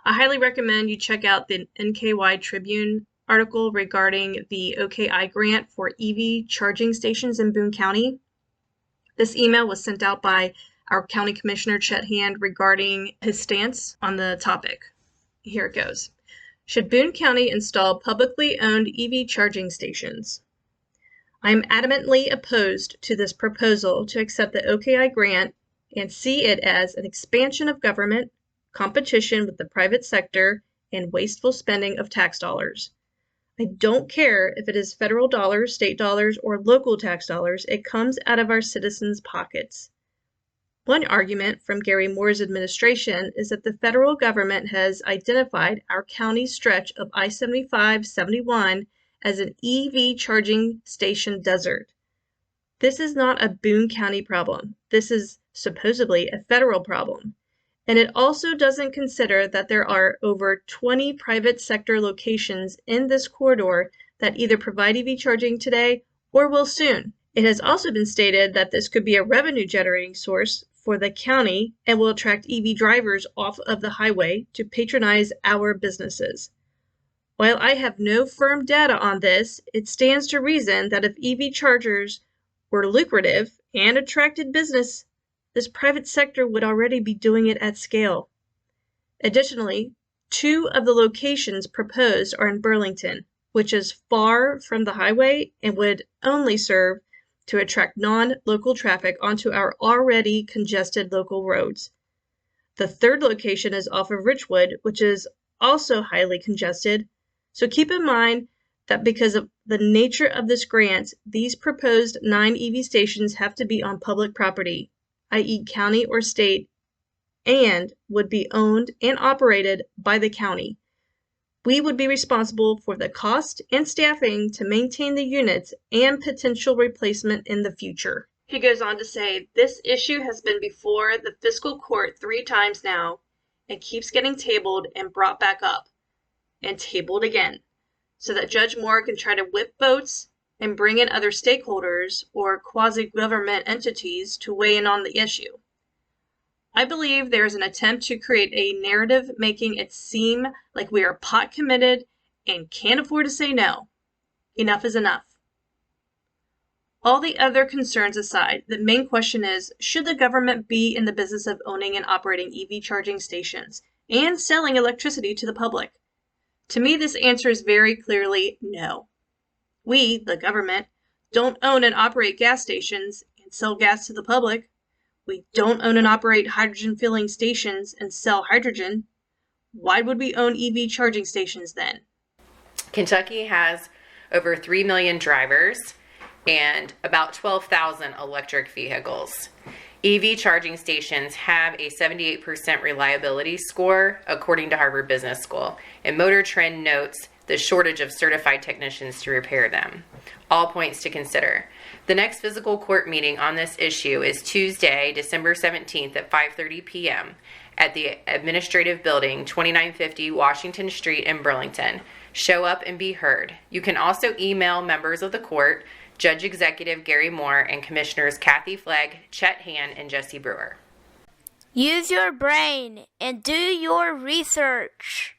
I highly recommend you check out the NKY Tribune article regarding the OKI grant for EV charging stations in Boone County. This email was sent out by our County Commissioner Chet Hand regarding his stance on the topic. Here it goes. Should Boone County install publicly owned EV charging stations? I am adamantly opposed to this proposal to accept the OKI grant and see it as an expansion of government, competition with the private sector, and wasteful spending of tax dollars. I don't care if it is federal dollars, state dollars, or local tax dollars, it comes out of our citizens' pockets. One argument from Gary Moore's administration is that the federal government has identified our county's stretch of I-75-71 as an EV charging station desert. This is not a Boone County problem. This is supposedly a federal problem. And it also doesn't consider that there are over 20 private sector locations in this corridor that either provide EV charging today or will soon. It has also been stated that this could be a revenue generating source for the county and will attract EV drivers off of the highway to patronize our businesses. While I have no firm data on this, it stands to reason that if EV chargers were lucrative and attracted business, this private sector would already be doing it at scale. Additionally, 2 of the locations proposed are in Burlington, which is far from the highway and would only serve to attract non-local traffic onto our already congested local roads. The 3rd location is off of Richwood, which is also highly congested. So keep in mind that because of the nature of this grant, these proposed 9 EV stations have to be on public property, i.e. county or state, and would be owned and operated by the county. We would be responsible for the cost and staffing to maintain the units and potential replacement in the future. He goes on to say, this issue has been before the Fiscal Court 3 times now and keeps getting tabled and brought back up and tabled again so that Judge Moore can try to whip votes and bring in other stakeholders or quasi-government entities to weigh in on the issue. I believe there is an attempt to create a narrative making it seem like we are pot committed and can't afford to say no. Enough is enough. All the other concerns aside, the main question is, should the government be in the business of owning and operating EV charging stations and selling electricity to the public? To me, this answer is very clearly no. We, the government, don't own and operate gas stations and sell gas to the public. We don't own and operate hydrogen filling stations and sell hydrogen. Why would we own EV charging stations then? Kentucky has over 3 million drivers and about 12,000 electric vehicles. EV charging stations have a 78% reliability score, according to Harvard Business School, and Motor Trend notes the shortage of certified technicians to repair them. All points to consider. The next Fiscal Court meeting on this issue is Tuesday, December 17th at 5:30 p.m. at the Administrative Building, 2950 Washington Street in Burlington. Show up and be heard. You can also email members of the court, Judge Executive Gary Moore, and Commissioners Kathy Flegg, Chet Hand, and Jesse Brewer. Use your brain and do your research.